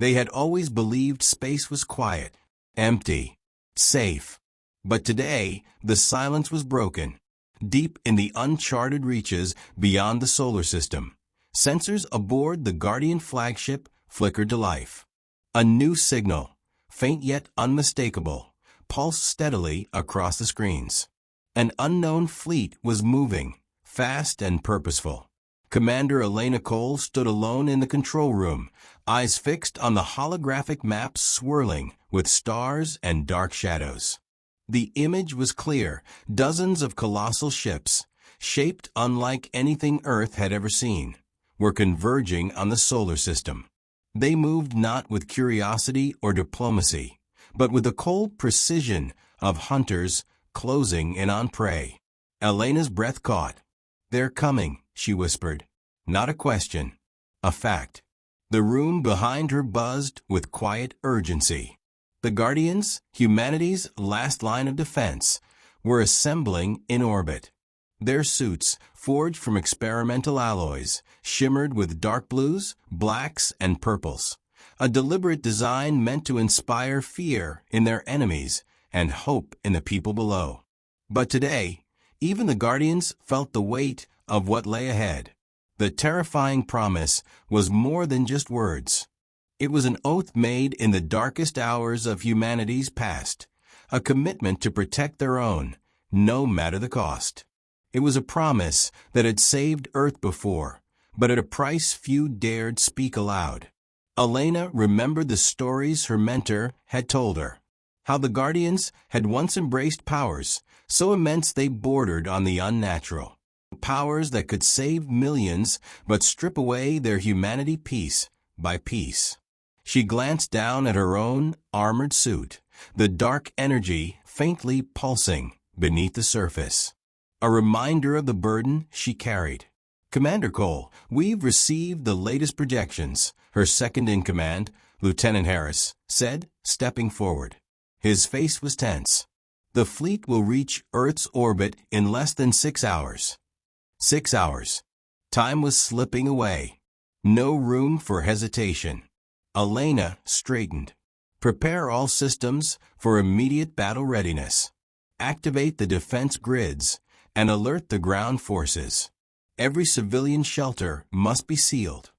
They had always believed space was quiet, empty, safe. But today, the silence was broken. Deep in the uncharted reaches beyond the solar system, sensors aboard the Guardian flagship flickered to life. A new signal, faint yet unmistakable, pulsed steadily across the screens. An unknown fleet was moving, fast and purposeful. Commander Elena Cole stood alone in the control room, eyes fixed on the holographic map swirling with stars and dark shadows. The image was clear, dozens of colossal ships, shaped unlike anything Earth had ever seen, were converging on the solar system. They moved not with curiosity or diplomacy, but with the cold precision of hunters closing in on prey. Elena's breath caught. "They're coming," she whispered. Not a question, a fact. The room behind her buzzed with quiet urgency. The Guardians, humanity's last line of defense, were assembling in orbit. Their suits, forged from experimental alloys, shimmered with dark blues, blacks, and purples. A deliberate design meant to inspire fear in their enemies and hope in the people below. But today, even the Guardians felt the weight of what lay ahead. The terrifying promise was more than just words. It was an oath made in the darkest hours of humanity's past, a commitment to protect their own, no matter the cost. It was a promise that had saved Earth before, but at a price few dared speak aloud. Elena remembered the stories her mentor had told her, how the Guardians had once embraced powers so immense they bordered on the unnatural, powers that could save millions but strip away their humanity piece by piece. She glanced down at her own armored suit, the dark energy faintly pulsing beneath the surface. A reminder of the burden she carried. "Commander Cole, we've received the latest projections," her second-in-command, Lieutenant Harris, said, stepping forward. His face was tense. "The fleet will reach Earth's orbit in less than 6 hours." 6 hours. Time was slipping away. No room for hesitation. Elena straightened. "Prepare all systems for immediate battle readiness. Activate the defense grids and alert the ground forces. Every civilian shelter must be sealed."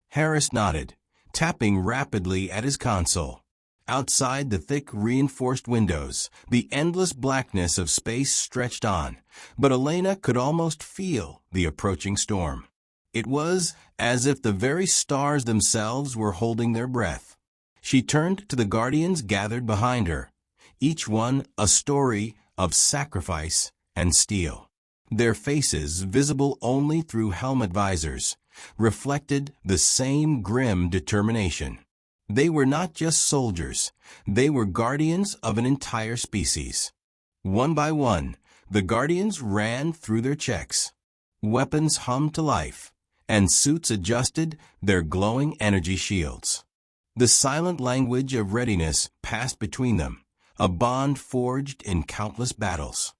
Harris nodded, tapping rapidly at his console. Outside the thick reinforced windows, the endless blackness of space stretched on, but Elena could almost feel the approaching storm. It was as if the very stars themselves were holding their breath. She turned to the Guardians gathered behind her, each one a story of sacrifice and steel. Their faces, visible only through helmet visors, reflected the same grim determination. They were not just soldiers, they were guardians of an entire species. One by one, the Guardians ran through their checks. Weapons hummed to life, and suits adjusted their glowing energy shields. The silent language of readiness passed between them, a bond forged in countless battles.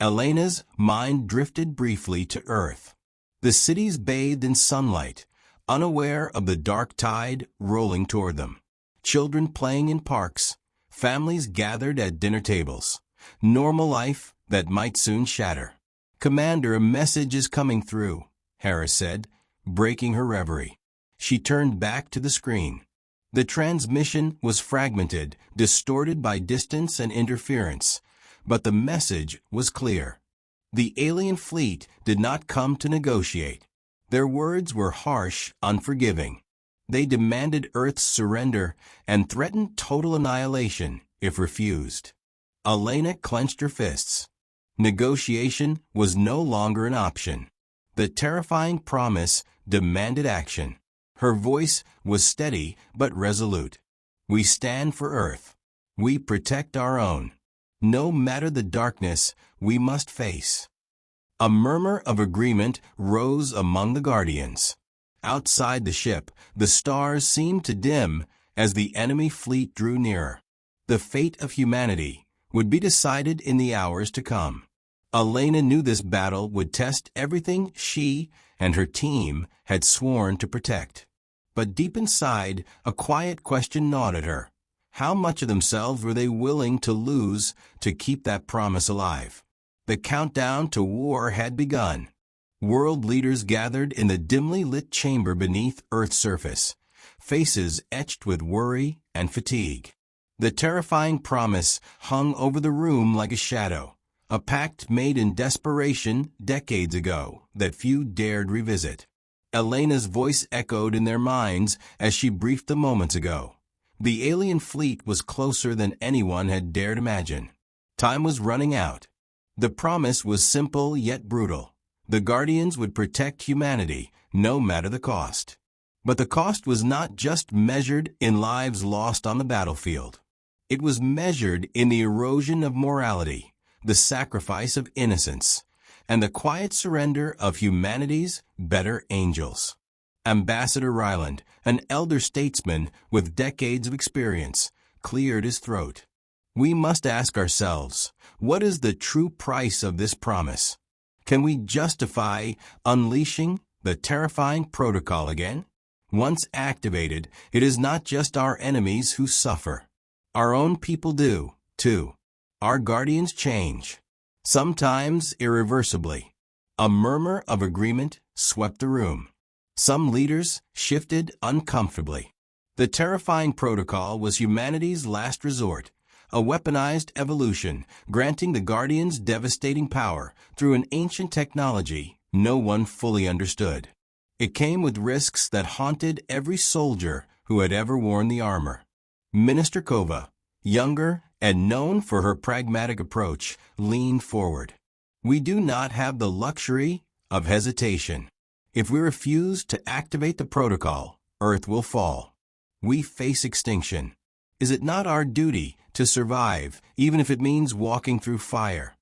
Elena's mind drifted briefly to Earth. The cities bathed in sunlight, unaware of the dark tide rolling toward them. Children playing in parks, families gathered at dinner tables. Normal life that might soon shatter. "Commander, a message is coming through," Harris said, breaking her reverie. She turned back to the screen. The transmission was fragmented, distorted by distance and interference, but the message was clear. The alien fleet did not come to negotiate. Their words were harsh, unforgiving. They demanded Earth's surrender and threatened total annihilation if refused. Elena clenched her fists. Negotiation was no longer an option. The terrifying promise demanded action. Her voice was steady but resolute. "We stand for Earth. We protect our own. No matter the darkness we must face." A murmur of agreement rose among the Guardians. Outside the ship, the stars seemed to dim as the enemy fleet drew nearer. The fate of humanity would be decided in the hours to come. Elena knew this battle would test everything she and her team had sworn to protect. But deep inside, a quiet question gnawed at her. How much of themselves were they willing to lose to keep that promise alive? The countdown to war had begun. World leaders gathered in the dimly lit chamber beneath Earth's surface, faces etched with worry and fatigue. The terrifying promise hung over the room like a shadow, a pact made in desperation decades ago that few dared revisit. Elena's voice echoed in their minds as she briefed them moments ago. The alien fleet was closer than anyone had dared imagine. Time was running out. The promise was simple yet brutal. The Guardians would protect humanity, no matter the cost. But the cost was not just measured in lives lost on the battlefield. It was measured in the erosion of morality, the sacrifice of innocence, and the quiet surrender of humanity's better angels. Ambassador Ryland, an elder statesman with decades of experience, cleared his throat. We must ask ourselves, what is the true price of this promise? Can we justify unleashing the terrifying protocol again? Once activated, it is not just our enemies who suffer. Our own people do, too. Our guardians change, sometimes irreversibly. A murmur of agreement swept the room. Some leaders shifted uncomfortably. The terrifying protocol was humanity's last resort, a weaponized evolution granting the Guardians devastating power through an ancient technology no one fully understood. It came with risks that haunted every soldier who had ever worn the armor. Minister Kova, younger and known for her pragmatic approach, leaned forward. We do not have the luxury of hesitation. If we refuse to activate the protocol, Earth will fall. We face extinction. Is it not our duty to survive, even if it means walking through fire?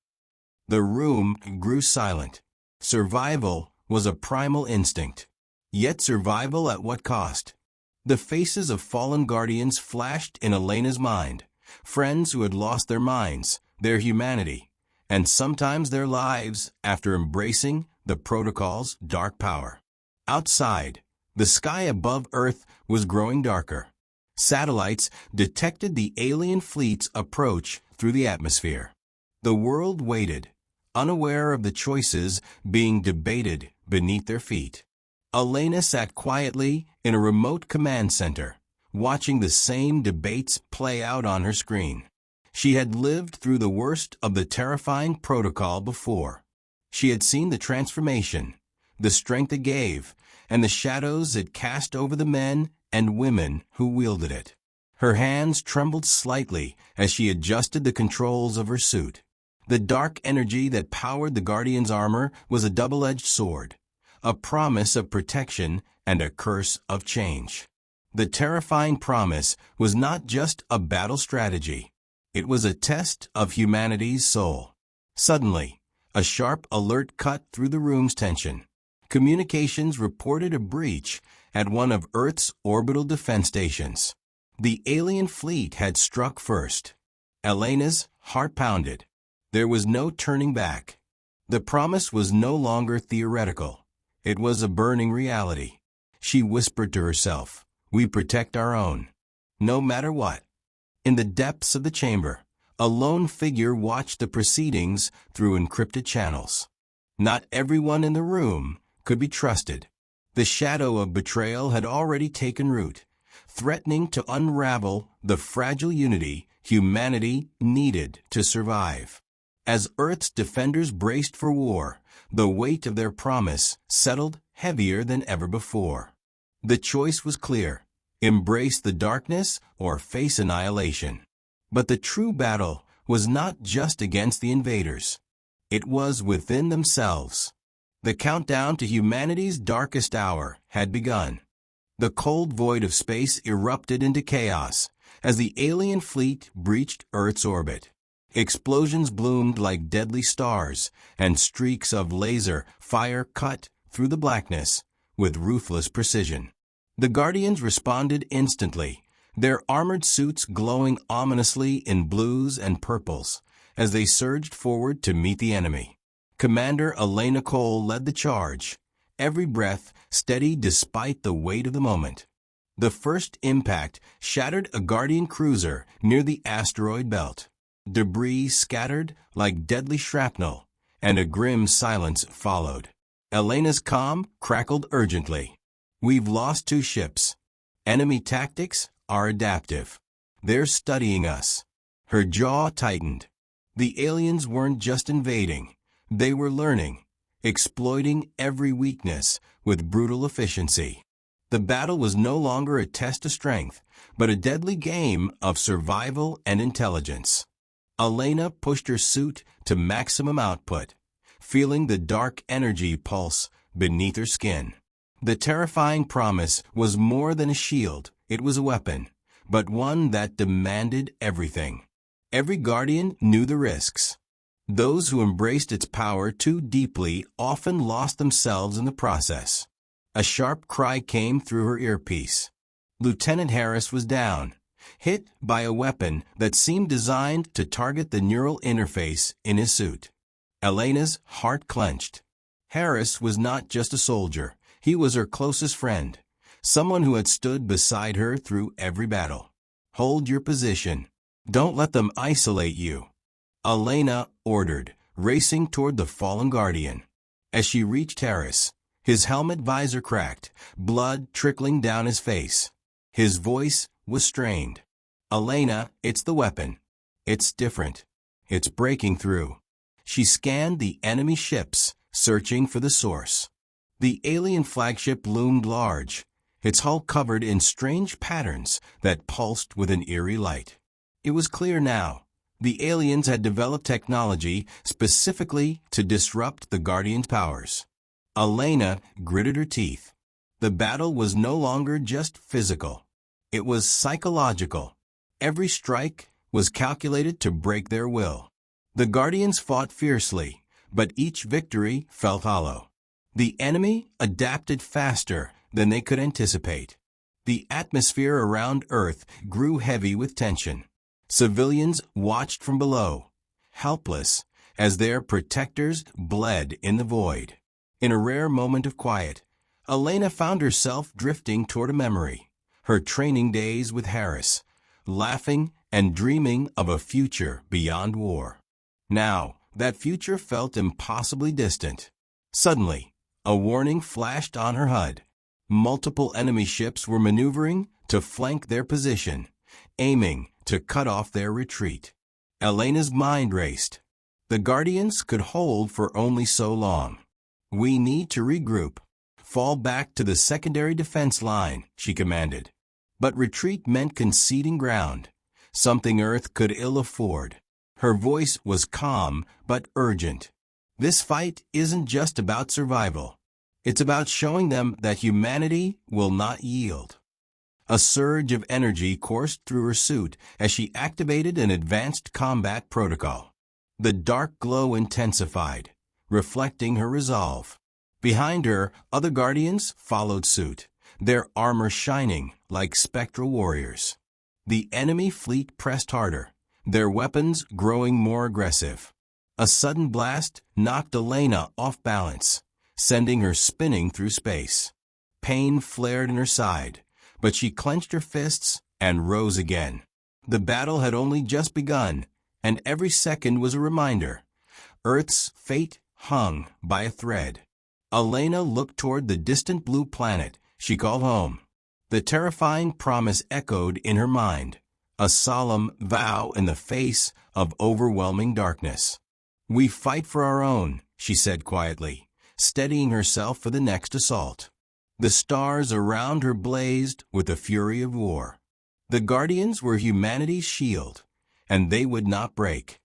The room grew silent. Survival was a primal instinct. Yet survival at what cost? The faces of fallen guardians flashed in Elena's mind. Friends who had lost their minds, their humanity, and sometimes their lives after embracing the protocol's dark power. Outside, the sky above Earth was growing darker. Satellites detected the alien fleet's approach through the atmosphere. The world waited, unaware of the choices being debated beneath their feet. Elena sat quietly in a remote command center, watching the same debates play out on her screen. She had lived through the worst of the terrifying protocol before. She had seen the transformation, the strength it gave, and the shadows it cast over the men and women who wielded it. Her hands trembled slightly as she adjusted the controls of her suit. The dark energy that powered the Guardian's armor was a double-edged sword, a promise of protection and a curse of change. The terrifying promise was not just a battle strategy. It was a test of humanity's soul. Suddenly, a sharp alert cut through the room's tension. Communications reported a breach at one of Earth's orbital defense stations. The alien fleet had struck first. Elena's heart pounded. There was no turning back. The promise was no longer theoretical. It was a burning reality. She whispered to herself, "We protect our own, no matter what." In the depths of the chamber, a lone figure watched the proceedings through encrypted channels. Not everyone in the room could be trusted. The shadow of betrayal had already taken root, threatening to unravel the fragile unity humanity needed to survive. As Earth's defenders braced for war, the weight of their promise settled heavier than ever before. The choice was clear: embrace the darkness or face annihilation. But the true battle was not just against the invaders. It was within themselves. The countdown to humanity's darkest hour had begun. The cold void of space erupted into chaos as the alien fleet breached Earth's orbit. Explosions bloomed like deadly stars, and streaks of laser fire cut through the blackness with ruthless precision. The Guardians responded instantly, their armored suits glowing ominously in blues and purples as they surged forward to meet the enemy. Commander Elena Cole led the charge, every breath steady despite the weight of the moment. The first impact shattered a Guardian cruiser near the asteroid belt. Debris scattered like deadly shrapnel, and a grim silence followed. Elena's comm crackled urgently. "We've lost 2 ships. Enemy tactics are adaptive. They're studying us." Her jaw tightened. The aliens weren't just invading. They were learning, exploiting every weakness with brutal efficiency. The battle was no longer a test of strength, but a deadly game of survival and intelligence. Elena pushed her suit to maximum output, feeling the dark energy pulse beneath her skin. The terrifying promise was more than a shield. It was a weapon, but one that demanded everything. Every Guardian knew the risks. Those who embraced its power too deeply often lost themselves in the process. A sharp cry came through her earpiece. Lieutenant Harris was down, hit by a weapon that seemed designed to target the neural interface in his suit. Elena's heart clenched. Harris was not just a soldier. He was her closest friend, someone who had stood beside her through every battle. "Hold your position. Don't let them isolate you," Elena ordered, racing toward the fallen Guardian. As she reached Harris, his helmet visor cracked, blood trickling down his face. His voice was strained. "Elena, it's the weapon. It's different. It's breaking through." She scanned the enemy ships, searching for the source. The alien flagship loomed large, its hull covered in strange patterns that pulsed with an eerie light. It was clear now. The aliens had developed technology specifically to disrupt the Guardian's powers. Elena gritted her teeth. The battle was no longer just physical. It was psychological. Every strike was calculated to break their will. The Guardians fought fiercely, but each victory felt hollow. The enemy adapted faster than they could anticipate. The atmosphere around Earth grew heavy with tension. Civilians watched from below, helpless, as their protectors bled in the void. In a rare moment of quiet, Elena found herself drifting toward a memory, her training days with Harris, laughing and dreaming of a future beyond war. Now, that future felt impossibly distant. Suddenly, a warning flashed on her HUD. Multiple enemy ships were maneuvering to flank their position, aiming to cut off their retreat. Elena's mind raced. The Guardians could hold for only so long. "We need to regroup. Fall back to the secondary defense line," she commanded. But retreat meant conceding ground, something Earth could ill afford. Her voice was calm but urgent. "This fight isn't just about survival. It's about showing them that humanity will not yield." A surge of energy coursed through her suit as she activated an advanced combat protocol. The dark glow intensified, reflecting her resolve. Behind her, other Guardians followed suit, their armor shining like spectral warriors. The enemy fleet pressed harder, their weapons growing more aggressive. A sudden blast knocked Elena off balance, sending her spinning through space. Pain flared in her side, but she clenched her fists and rose again. The battle had only just begun, and every second was a reminder. Earth's fate hung by a thread. Elena looked toward the distant blue planet she called home. The terrifying promise echoed in her mind, a solemn vow in the face of overwhelming darkness. "We fight for our own," she said quietly, steadying herself for the next assault. The stars around her blazed with the fury of war. The Guardians were humanity's shield, and they would not break.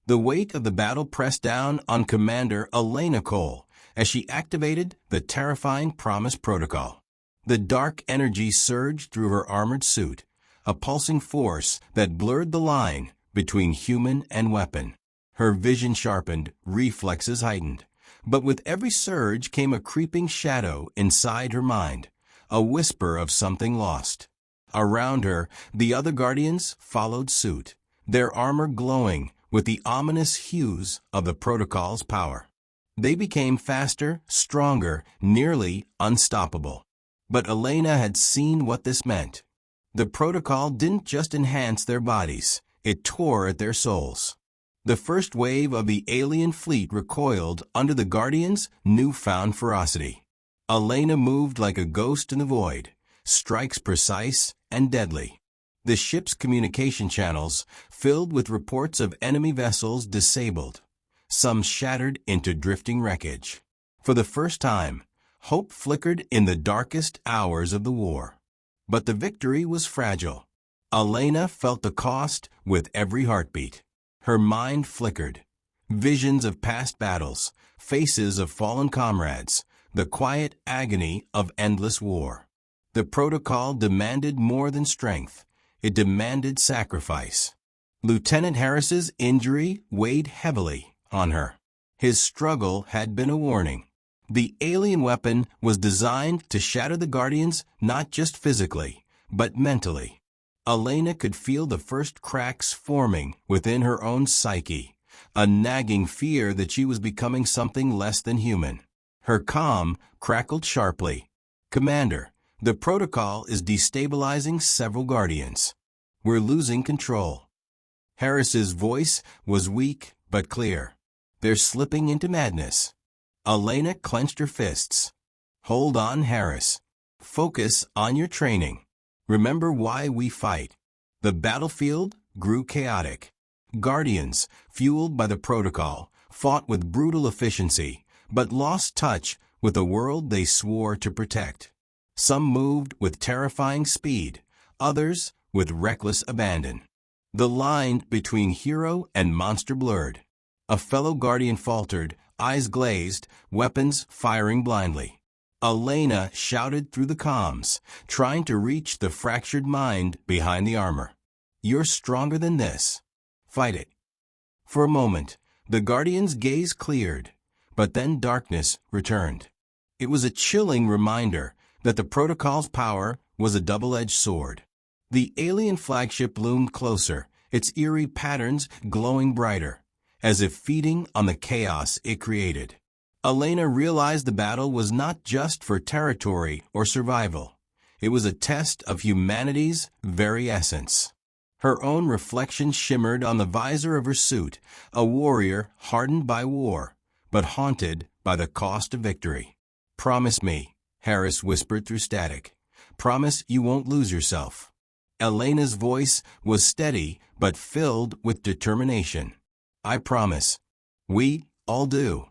The weight of the battle pressed down on Commander Elena Cole as she activated the terrifying Promise Protocol. The dark energy surged through her armored suit, a pulsing force that blurred the line between human and weapon. Her vision sharpened, reflexes heightened. But with every surge came a creeping shadow inside her mind, a whisper of something lost. Around her, the other Guardians followed suit, their armor glowing with the ominous hues of the protocol's power. They became faster, stronger, nearly unstoppable. But Elena had seen what this meant. The protocol didn't just enhance their bodies, it tore at their souls. The first wave of the alien fleet recoiled under the Guardians' newfound ferocity. Elena moved like a ghost in the void, strikes precise and deadly. The ship's communication channels filled with reports of enemy vessels disabled, some shattered into drifting wreckage. For the first time, hope flickered in the darkest hours of the war. But the victory was fragile. Elena felt the cost with every heartbeat. Her mind flickered. Visions of past battles, faces of fallen comrades, the quiet agony of endless war. The protocol demanded more than strength. It demanded sacrifice. Lieutenant Harris's injury weighed heavily on her. His struggle had been a warning. The alien weapon was designed to shatter the Guardians not just physically, but mentally. Elena could feel the first cracks forming within her own psyche, a nagging fear that she was becoming something less than human. Her calm crackled sharply. "Commander, the protocol is destabilizing several Guardians. We're losing control." Harris's voice was weak but clear. "They're slipping into madness." Elena clenched her fists. "Hold on, Harris. Focus on your training. Remember why we fight." The battlefield grew chaotic. Guardians, fueled by the protocol, fought with brutal efficiency, but lost touch with the world they swore to protect. Some moved with terrifying speed, others with reckless abandon. The line between hero and monster blurred. A fellow Guardian faltered, eyes glazed, weapons firing blindly. Elena shouted through the comms, trying to reach the fractured mind behind the armor. "You're stronger than this. Fight it." For a moment, the Guardian's gaze cleared, but then darkness returned. It was a chilling reminder that the protocol's power was a double-edged sword. The alien flagship loomed closer, its eerie patterns glowing brighter, as if feeding on the chaos it created. Elena realized the battle was not just for territory or survival. It was a test of humanity's very essence. Her own reflection shimmered on the visor of her suit, a warrior hardened by war, but haunted by the cost of victory. "Promise me," Harris whispered through static. "Promise you won't lose yourself." Elena's voice was steady but filled with determination. "I promise. We all do."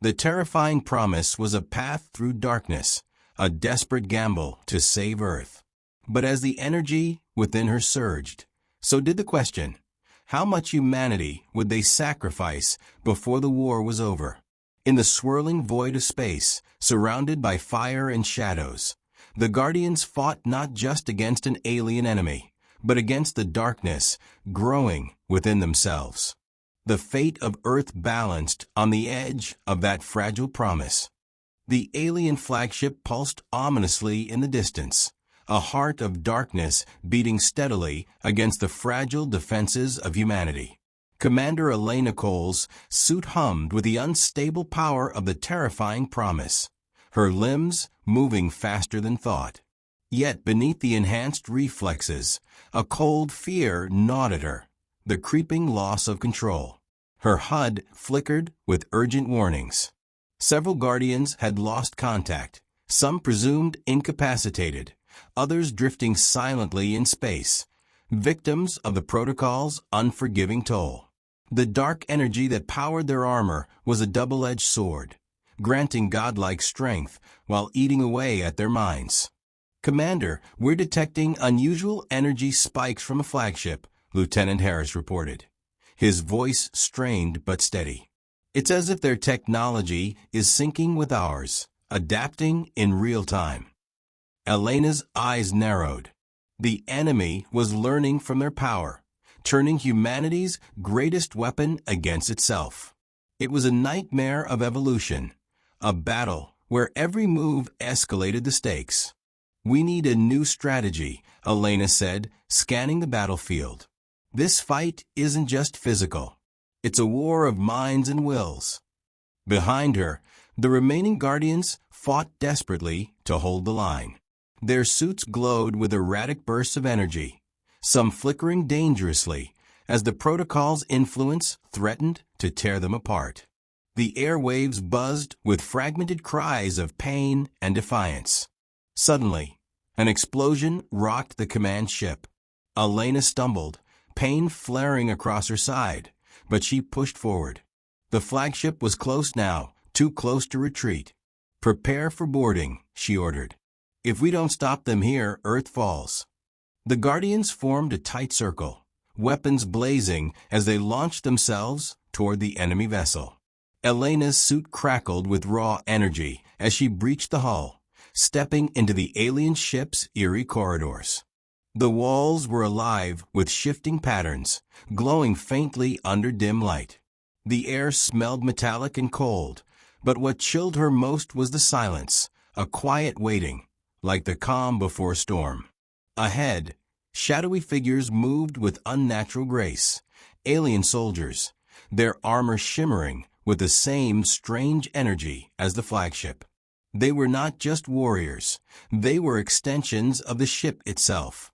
The terrifying promise was a path through darkness, a desperate gamble to save Earth. But as the energy within her surged, so did the question: how much humanity would they sacrifice before the war was over? In the swirling void of space, surrounded by fire and shadows, the Guardians fought not just against an alien enemy, but against the darkness growing within themselves. The fate of Earth balanced on the edge of that fragile promise. The alien flagship pulsed ominously in the distance, a heart of darkness beating steadily against the fragile defenses of humanity. Commander Elena Cole's suit hummed with the unstable power of the terrifying promise, her limbs moving faster than thought. Yet beneath the enhanced reflexes, a cold fear gnawed at her, the creeping loss of control. Her HUD flickered with urgent warnings. Several Guardians had lost contact, some presumed incapacitated, others drifting silently in space, victims of the protocol's unforgiving toll. The dark energy that powered their armor was a double-edged sword, granting godlike strength while eating away at their minds. "Commander, we're detecting unusual energy spikes from a flagship," Lieutenant Harris reported. His voice strained but steady. "It's as if their technology is syncing with ours, adapting in real time." Elena's eyes narrowed. The enemy was learning from their power, turning humanity's greatest weapon against itself. It was a nightmare of evolution, a battle where every move escalated the stakes. "We need a new strategy," Elena said, scanning the battlefield. "This fight isn't just physical. It's a war of minds and wills." Behind her, the remaining Guardians fought desperately to hold the line. Their suits glowed with erratic bursts of energy, some flickering dangerously as the protocol's influence threatened to tear them apart. The airwaves buzzed with fragmented cries of pain and defiance. Suddenly, an explosion rocked the command ship. Elena stumbled, pain flaring across her side, but she pushed forward. The flagship was close now, too close to retreat. "Prepare for boarding," she ordered. "If we don't stop them here, Earth falls." The Guardians formed a tight circle, weapons blazing as they launched themselves toward the enemy vessel. Elena's suit crackled with raw energy as she breached the hull, stepping into the alien ship's eerie corridors. The walls were alive with shifting patterns, glowing faintly under dim light. The air smelled metallic and cold, but what chilled her most was the silence, a quiet waiting, like the calm before a storm. Ahead, shadowy figures moved with unnatural grace, alien soldiers, their armor shimmering with the same strange energy as the flagship. They were not just warriors, they were extensions of the ship itself.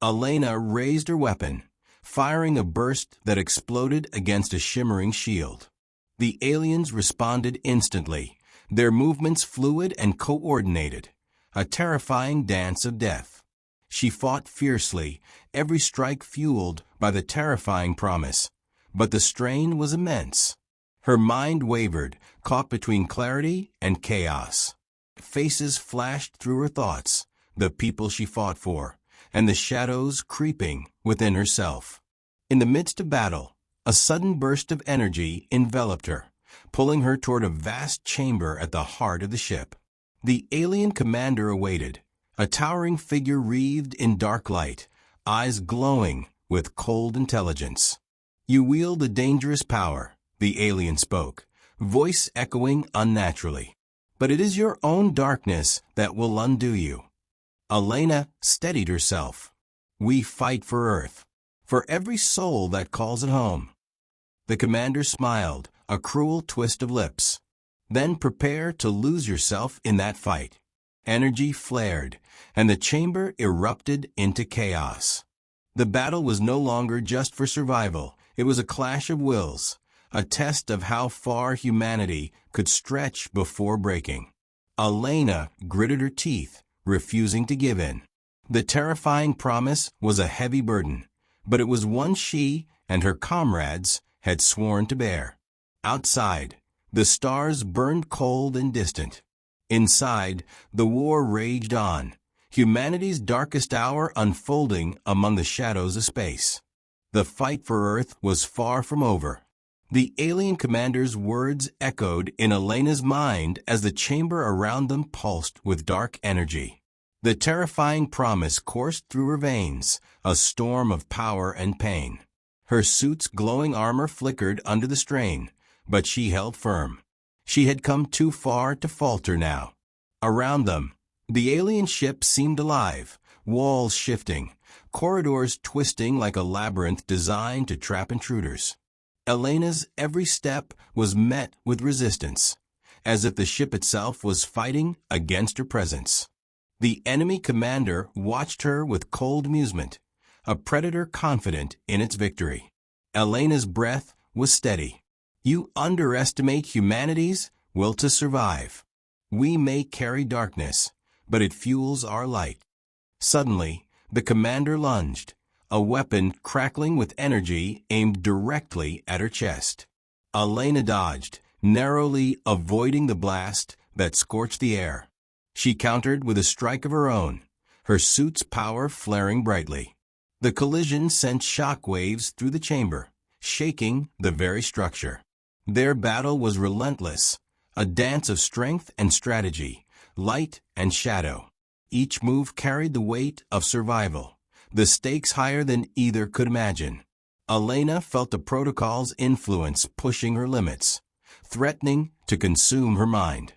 Elena raised her weapon, firing a burst that exploded against a shimmering shield. The aliens responded instantly, their movements fluid and coordinated, a terrifying dance of death. She fought fiercely, every strike fueled by the terrifying promise, but the strain was immense. Her mind wavered, caught between clarity and chaos. Faces flashed through her thoughts, the people she fought for, and the shadows creeping within herself. In the midst of battle, a sudden burst of energy enveloped her, pulling her toward a vast chamber at the heart of the ship. The alien commander awaited, a towering figure wreathed in dark light, eyes glowing with cold intelligence. "You wield a dangerous power," the alien spoke, voice echoing unnaturally. "But it is your own darkness that will undo you." Elena steadied herself. "We fight for Earth, for every soul that calls it home." The commander smiled, a cruel twist of lips. "Then prepare to lose yourself in that fight." Energy flared, and the chamber erupted into chaos. The battle was no longer just for survival. It was a clash of wills, a test of how far humanity could stretch before breaking. Elena gritted her teeth, refusing to give in. The terrifying promise was a heavy burden, but it was one she and her comrades had sworn to bear. Outside, the stars burned cold and distant. Inside, the war raged on, humanity's darkest hour unfolding among the shadows of space. The fight for Earth was far from over. The alien commander's words echoed in Elena's mind as the chamber around them pulsed with dark energy. The terrifying promise coursed through her veins, a storm of power and pain. Her suit's glowing armor flickered under the strain, but she held firm. She had come too far to falter now. Around them, the alien ship seemed alive, walls shifting, corridors twisting like a labyrinth designed to trap intruders. Elena's every step was met with resistance, as if the ship itself was fighting against her presence. The enemy commander watched her with cold amusement, a predator confident in its victory. Elena's breath was steady. "You underestimate humanity's will to survive. We may carry darkness, but it fuels our light." Suddenly, the commander lunged, a weapon crackling with energy aimed directly at her chest. Elena dodged, narrowly avoiding the blast that scorched the air. She countered with a strike of her own, her suit's power flaring brightly. The collision sent shock waves through the chamber, shaking the very structure. Their battle was relentless, a dance of strength and strategy, light and shadow. Each move carried the weight of survival, the stakes higher than either could imagine. Elena felt the protocol's influence pushing her limits, threatening to consume her mind.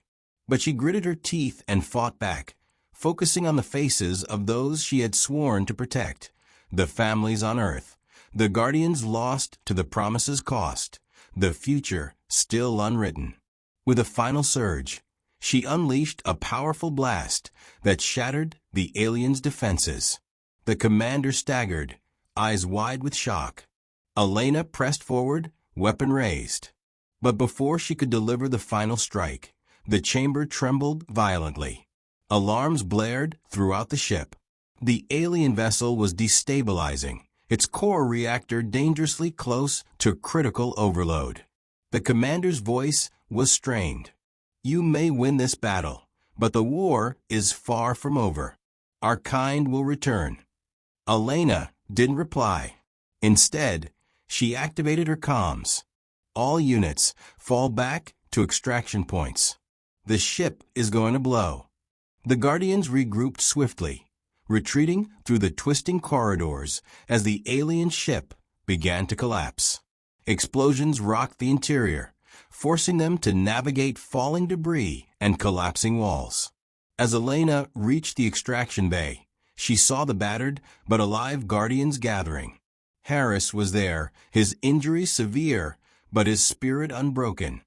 But she gritted her teeth and fought back, focusing on the faces of those she had sworn to protect, the families on Earth, the guardians lost to the promise's cost, the future still unwritten. With a final surge, she unleashed a powerful blast that shattered the aliens' defenses. The commander staggered, eyes wide with shock. Elena pressed forward, weapon raised. But before she could deliver the final strike, the chamber trembled violently. Alarms blared throughout the ship. The alien vessel was destabilizing, its core reactor dangerously close to critical overload. The commander's voice was strained. "You may win this battle, but the war is far from over. Our kind will return." Elena didn't reply. Instead, she activated her comms. "All units, fall back to extraction points. The ship is going to blow." The Guardians regrouped swiftly, retreating through the twisting corridors as the alien ship began to collapse. Explosions rocked the interior, forcing them to navigate falling debris and collapsing walls. As Elena reached the extraction bay, she saw the battered but alive Guardians gathering. Harris was there, his injuries severe, but his spirit unbroken.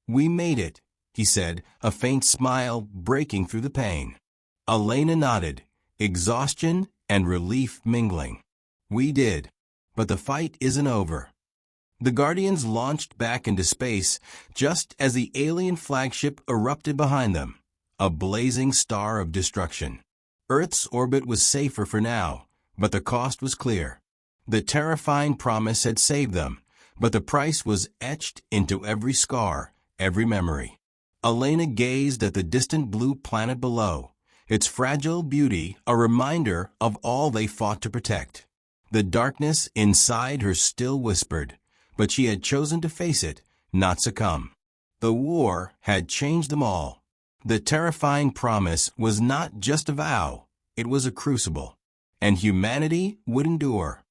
"We made it," he said, a faint smile breaking through the pain. Elena nodded, exhaustion and relief mingling. "We did. But the fight isn't over." The Guardians launched back into space just as the alien flagship erupted behind them, a blazing star of destruction. Earth's orbit was safer for now, but the cost was clear. The terrifying promise had saved them, but the price was etched into every scar, every memory. Elena gazed at the distant blue planet below, its fragile beauty a reminder of all they fought to protect. The darkness inside her still whispered, but she had chosen to face it, not succumb. The war had changed them all. The terrifying promise was not just a vow, it was a crucible, and humanity would endure.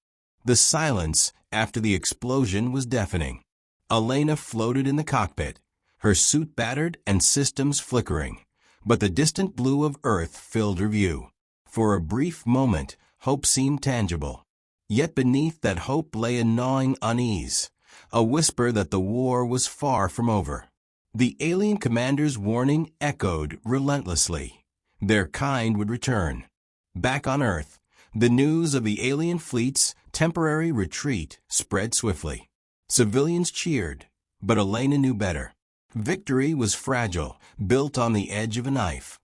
The silence after the explosion was deafening. Elena floated in the cockpit, her suit battered and systems flickering, but the distant blue of Earth filled her view. For a brief moment, hope seemed tangible. Yet beneath that hope lay a gnawing unease, a whisper that the war was far from over. The alien commander's warning echoed relentlessly. Their kind would return. Back on Earth, the news of the alien fleet's temporary retreat spread swiftly. Civilians cheered, but Elena knew better. Victory was fragile, built on the edge of a knife.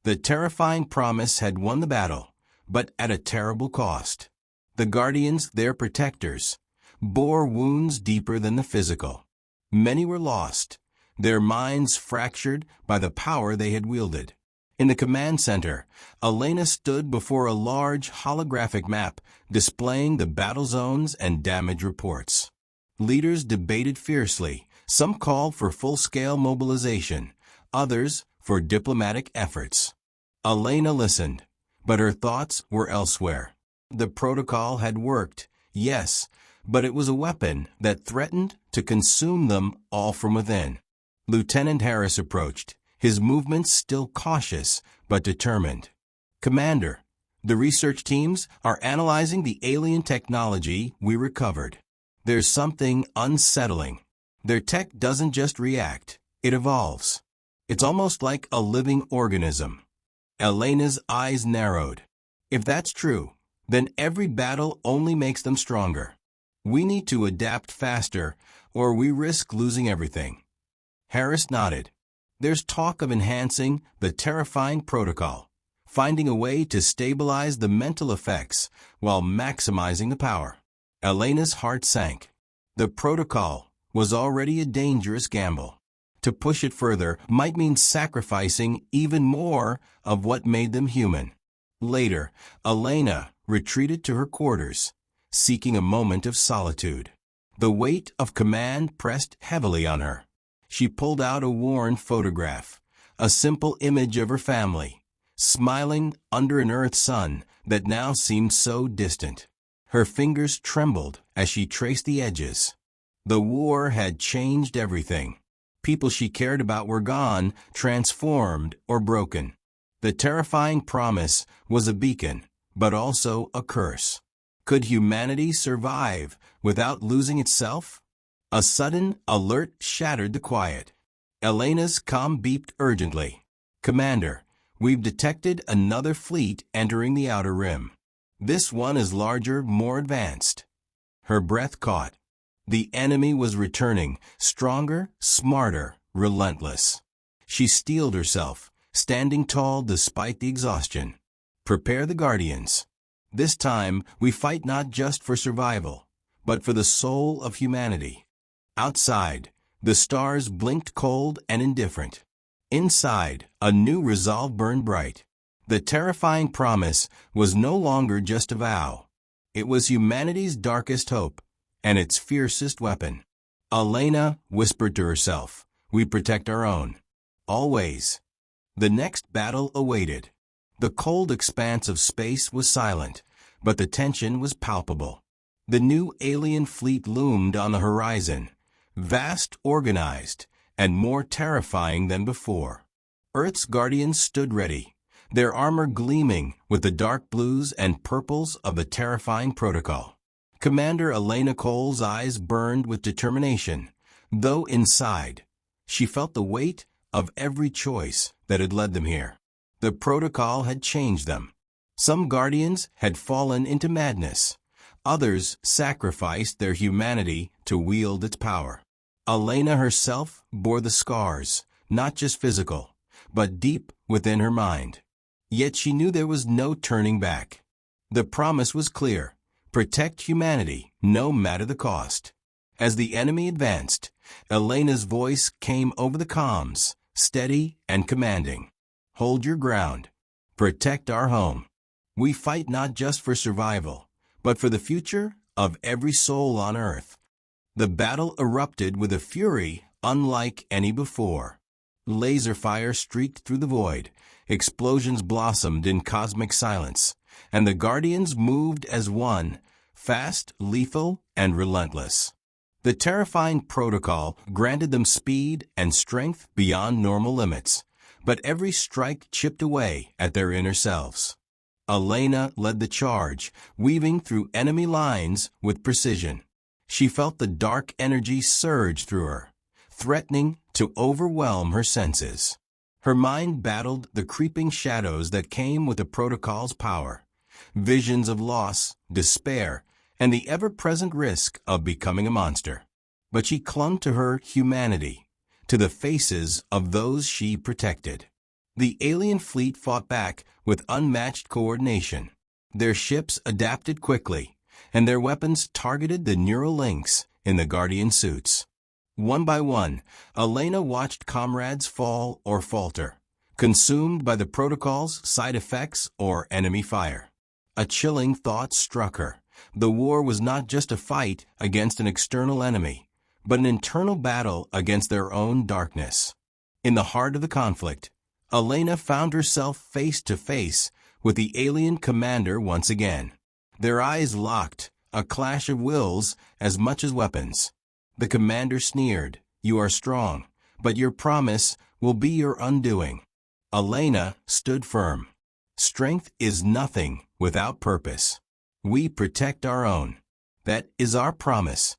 The terrifying promise had won the battle, but at a terrible cost. The Guardians, their protectors, bore wounds deeper than the physical. Many were lost, their minds fractured by the power they had wielded. In the command center, Elena stood before a large holographic map displaying the battle zones and damage reports. Leaders debated fiercely. Some called for full-scale mobilization, others for diplomatic efforts. Elena listened, but her thoughts were elsewhere. The protocol had worked, yes, but it was a weapon that threatened to consume them all from within. Lieutenant Harris approached, his movements still cautious but determined. "Commander, the research teams are analyzing the alien technology we recovered. There's something unsettling. Their tech doesn't just react, it evolves. It's almost like a living organism." Elena's eyes narrowed. "If that's true, then every battle only makes them stronger. We need to adapt faster, or we risk losing everything." Harris nodded. "There's talk of enhancing the terrifying protocol, finding a way to stabilize the mental effects while maximizing the power." Elena's heart sank. The protocol was already a dangerous gamble. To push it further might mean sacrificing even more of what made them human. Later, Elena retreated to her quarters, seeking a moment of solitude. The weight of command pressed heavily on her. She pulled out a worn photograph, a simple image of her family, smiling under an Earth sun that now seemed so distant. Her fingers trembled as she traced the edges. The war had changed everything. People she cared about were gone, transformed, or broken. The terrifying promise was a beacon, but also a curse. Could humanity survive without losing itself? A sudden alert shattered the quiet. Elena's comm beeped urgently. "Commander, we've detected another fleet entering the outer rim. This one is larger, more advanced. Her breath caught. The enemy was returning, stronger, smarter, relentless. She steeled herself, standing tall despite the exhaustion. Prepare the Guardians. This time, we fight not just for survival, but for the soul of humanity. Outside, the stars blinked cold and indifferent. Inside, a new resolve burned bright. The terrifying promise was no longer just a vow. It was humanity's darkest hope, and its fiercest weapon. Elena whispered to herself, "We protect our own. Always." The next battle awaited. The cold expanse of space was silent, but the tension was palpable. The new alien fleet loomed on the horizon, vast, organized, and more terrifying than before. Earth's guardians stood ready, their armor gleaming with the dark blues and purples of the terrifying protocol. Commander Elena Cole's eyes burned with determination, though inside, she felt the weight of every choice that had led them here. The protocol had changed them. Some guardians had fallen into madness. Others sacrificed their humanity to wield its power. Elena herself bore the scars, not just physical, but deep within her mind. Yet she knew there was no turning back. The promise was clear: protect humanity, no matter the cost. As the enemy advanced, Elena's voice came over the comms, steady and commanding. Hold your ground. Protect our home. We fight not just for survival, but for the future of every soul on Earth. The battle erupted with a fury unlike any before. Laser fire streaked through the void, explosions blossomed in cosmic silence, and the Guardians moved as one, fast, lethal, and relentless. The terrifying protocol granted them speed and strength beyond normal limits, but every strike chipped away at their inner selves. Elena led the charge, weaving through enemy lines with precision. She felt the dark energy surge through her, threatening to overwhelm her senses. Her mind battled the creeping shadows that came with the protocol's power, visions of loss, despair, and the ever-present risk of becoming a monster. But she clung to her humanity, to the faces of those she protected. The alien fleet fought back with unmatched coordination. Their ships adapted quickly, and their weapons targeted the neural links in the Guardian suits. One by one, Elena watched comrades fall or falter, consumed by the protocol's side effects or enemy fire. A chilling thought struck her. The war was not just a fight against an external enemy, but an internal battle against their own darkness. In the heart of the conflict, Elena found herself face to face with the alien commander once again. Their eyes locked, a clash of wills as much as weapons. The commander sneered, "You are strong, but your promise will be your undoing." Elena stood firm. Strength is nothing without purpose. We protect our own. That is our promise.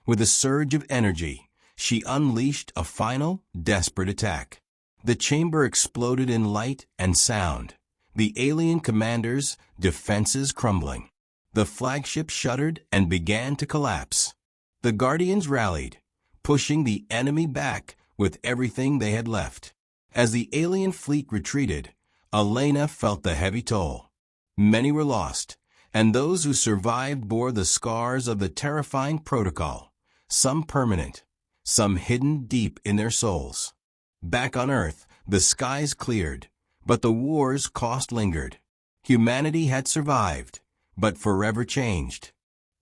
With a surge of energy, she unleashed a final, desperate attack. The chamber exploded in light and sound, the alien commander's defenses crumbling. The flagship shuddered and began to collapse. The Guardians rallied, pushing the enemy back with everything they had left. As the alien fleet retreated, Elena felt the heavy toll. Many were lost, and those who survived bore the scars of the terrifying protocol, some permanent, some hidden deep in their souls. Back on Earth, the skies cleared, but the war's cost lingered. Humanity had survived, but forever changed.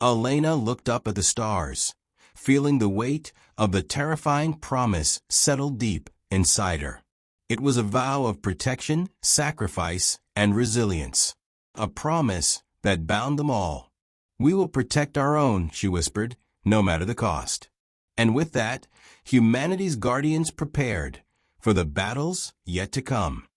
Elena looked up at the stars, feeling the weight of the terrifying promise settle deep inside her. It was a vow of protection, sacrifice, and resilience. A promise that bound them all. "We will protect our own," she whispered, "no matter the cost." And with that, humanity's guardians prepared for the battles yet to come.